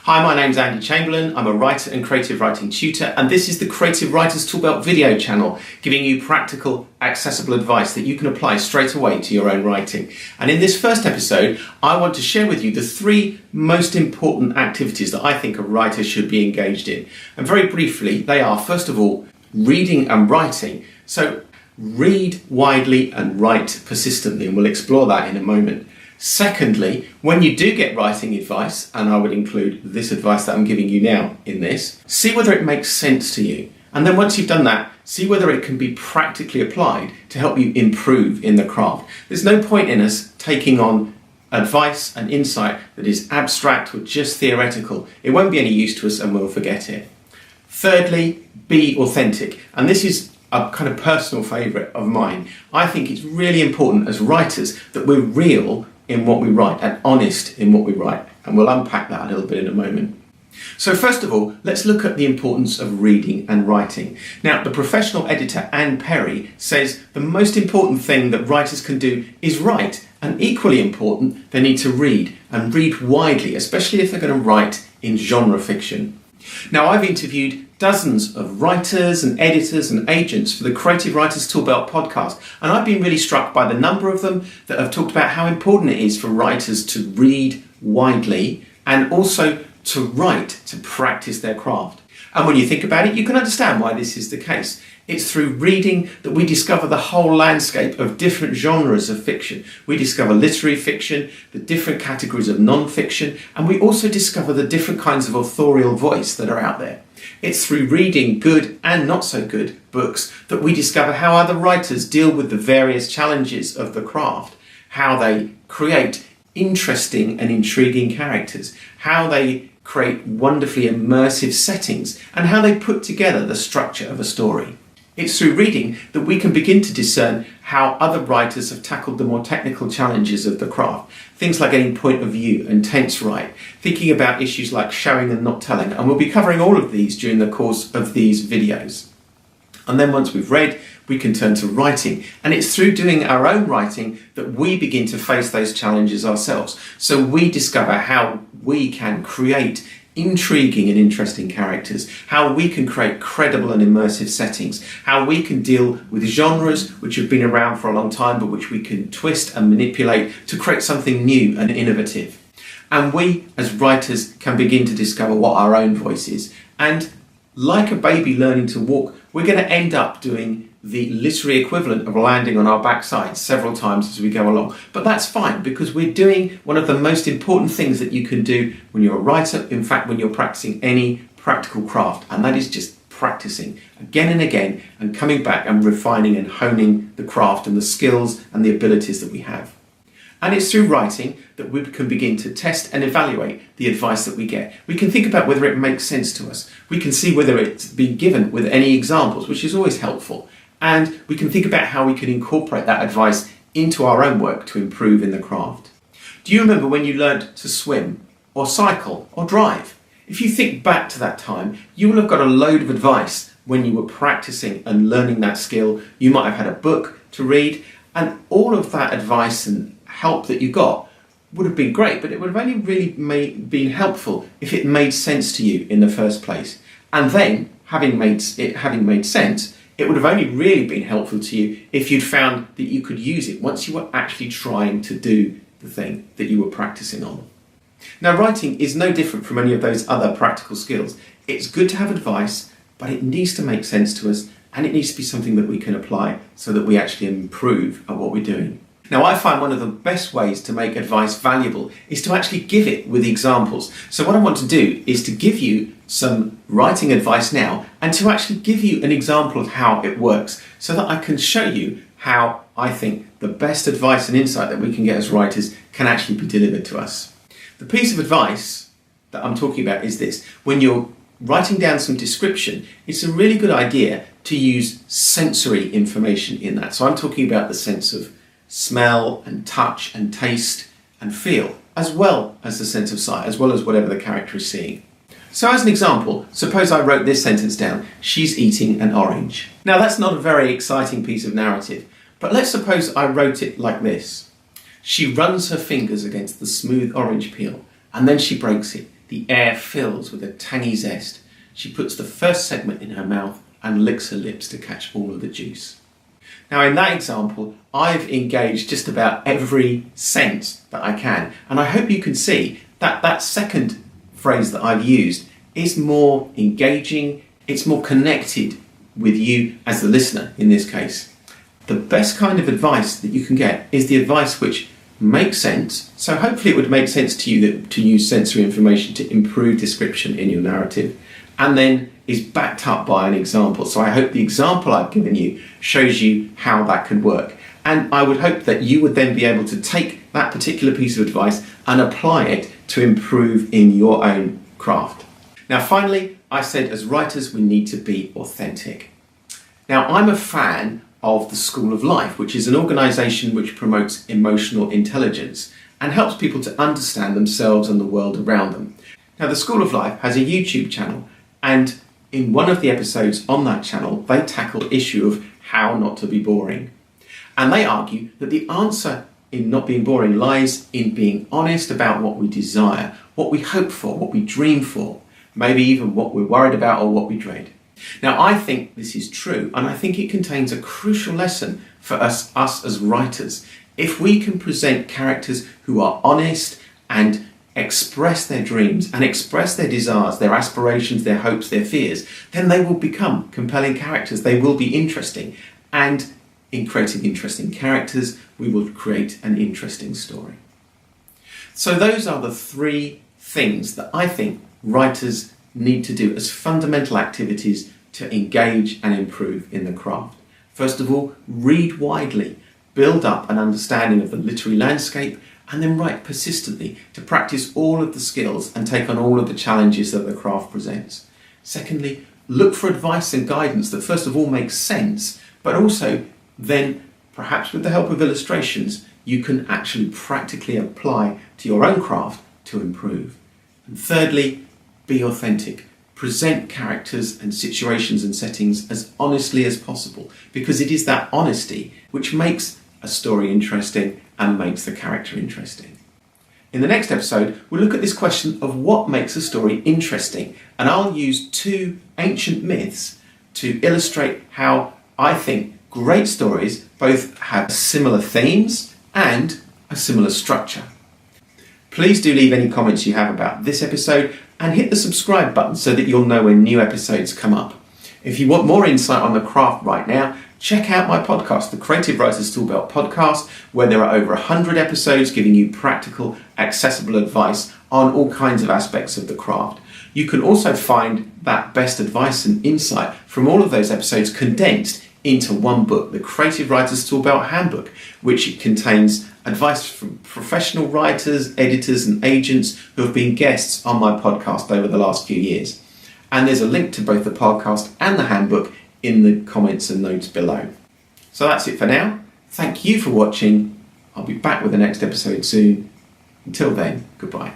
Hi, my name's Andy Chamberlain. I'm a writer and creative writing tutor, and this is the Creative Writers Toolbelt video channel, giving you practical, accessible advice that you can apply straight away to your own writing. And in this first episode, I want to share with you the 3 most important activities that I think a writer should be engaged in. And very briefly, they are, first of all, reading and writing. So read widely and write persistently, and we'll explore that in a moment. Secondly, when you do get writing advice, and I would include this advice that I'm giving you now in this, see whether it makes sense to you. And then once you've done that, see whether it can be practically applied to help you improve in the craft. There's no point in us taking on advice and insight that is abstract or just theoretical. It won't be any use to us and we'll forget it. Thirdly, be authentic. And this is a kind of personal favourite of mine. I think it's really important as writers that we're real in what we write and honest in what we write, and we'll unpack that a little bit in a moment. So first of all, let's look at the importance of reading and writing. Now, the professional editor Anne Perry says the most important thing that writers can do is write, and equally important, they need to read, and read widely, especially if they're going to write in genre fiction. Now, I've interviewed dozens of writers and editors and agents for the Creative Writers Toolbelt podcast, and I've been really struck by the number of them that have talked about how important it is for writers to read widely and also to write, to practice their craft. And when you think about it, you can understand why this is the case. It's through reading that we discover the whole landscape of different genres of fiction. We discover literary fiction, the different categories of non-fiction, and we also discover the different kinds of authorial voice that are out there. It's through reading good and not so good books that we discover how other writers deal with the various challenges of the craft, how they create interesting and intriguing characters, how they create wonderfully immersive settings, and how they put together the structure of a story. It's through reading that we can begin to discern how other writers have tackled the more technical challenges of the craft. Things like getting point of view and tense right, thinking about issues like showing and not telling, and we'll be covering all of these during the course of these videos. And then once we've read, we can turn to writing. And it's through doing our own writing that we begin to face those challenges ourselves. So we discover how we can create intriguing and interesting characters, how we can create credible and immersive settings, how we can deal with genres which have been around for a long time but which we can twist and manipulate to create something new and innovative. And we as writers can begin to discover what our own voice is. And like a baby learning to walk, we're going to end up doing the literary equivalent of landing on our backside several times as we go along. But that's fine, because we're doing one of the most important things that you can do when you're a writer, in fact when you're practicing any practical craft, and that is just practicing again and again and coming back and refining and honing the craft and the skills and the abilities that we have. And it's through writing that we can begin to test and evaluate the advice that we get. We can think about whether it makes sense to us. We can see whether it's been given with any examples, which is always helpful. And we can think about how we can incorporate that advice into our own work to improve in the craft. Do you remember when you learned to swim or cycle or drive? If you think back to that time, you will have got a load of advice when you were practicing and learning that skill. You might have had a book to read, and all of that advice and help that you got would have been great, but it would have only really been helpful if it made sense to you in the first place. And then, having made sense, it would have only really been helpful to you if you'd found that you could use it once you were actually trying to do the thing that you were practicing on. Now, writing is no different from any of those other practical skills. It's good to have advice, but it needs to make sense to us, and it needs to be something that we can apply so that we actually improve at what we're doing. Now, I find one of the best ways to make advice valuable is to actually give it with examples. So what I want to do is to give you some writing advice now and to actually give you an example of how it works so that I can show you how I think the best advice and insight that we can get as writers can actually be delivered to us. The piece of advice that I'm talking about is this. When you're writing down some description, it's a really good idea to use sensory information in that. So I'm talking about the sense of smell and touch and taste and feel, as well as the sense of sight, as well as whatever the character is seeing. So as an example, suppose I wrote this sentence down: she's eating an orange. Now that's not a very exciting piece of narrative, but let's suppose I wrote it like this. She runs her fingers against the smooth orange peel, and then she breaks it. The air fills with a tangy zest. She puts the first segment in her mouth and licks her lips to catch all of the juice. Now in that example, I've engaged just about every sense that I can. And I hope you can see that that second phrase that I've used is more engaging, it's more connected with you as the listener in this case. The best kind of advice that you can get is the advice which makes sense. So hopefully it would make sense to you to use sensory information to improve description in your narrative, and then is backed up by an example. So I hope the example I've given you shows you how that could work. And I would hope that you would then be able to take that particular piece of advice and apply it to improve in your own craft. Now finally, I said as writers we need to be authentic. Now I'm a fan of the School of Life, which is an organisation which promotes emotional intelligence and helps people to understand themselves and the world around them. Now the School of Life has a YouTube channel, and in one of the episodes on that channel they tackle the issue of how not to be boring. And they argue that the answer in not being boring lies in being honest about what we desire, what we hope for, what we dream for, maybe even what we're worried about or what we dread. Now I think this is true, and I think it contains a crucial lesson for us as writers. If we can present characters who are honest and express their dreams and express their desires, their aspirations, their hopes, their fears, then they will become compelling characters. They will be interesting, and in creating interesting characters, we will create an interesting story. So those are the three things that I think writers need to do as fundamental activities to engage and improve in the craft. First of all, read widely, build up an understanding of the literary landscape, and then write persistently to practice all of the skills and take on all of the challenges that the craft presents. Secondly, look for advice and guidance that first of all makes sense, but also then, perhaps with the help of illustrations, you can actually practically apply to your own craft to improve. And thirdly, be authentic. Present characters and situations and settings as honestly as possible, because it is that honesty which makes a story interesting and makes the character interesting. In the next episode, we'll look at this question of what makes a story interesting, and I'll use two ancient myths to illustrate how I think great stories both have similar themes and a similar structure. Please do leave any comments you have about this episode and hit the subscribe button so that you'll know when new episodes come up. If you want more insight on the craft right now, check out my podcast, the Creative Writers Toolbelt podcast, where there are over 100 episodes giving you practical, accessible advice on all kinds of aspects of the craft. You can also find that best advice and insight from all of those episodes condensed into one book, the Creative Writers Toolbelt Handbook, which contains advice from professional writers, editors and agents who have been guests on my podcast over the last few years. And there's a link to both the podcast and the handbook in the comments and notes below. So that's it for now. Thank you for watching. I'll be back with the next episode soon. Until then, goodbye.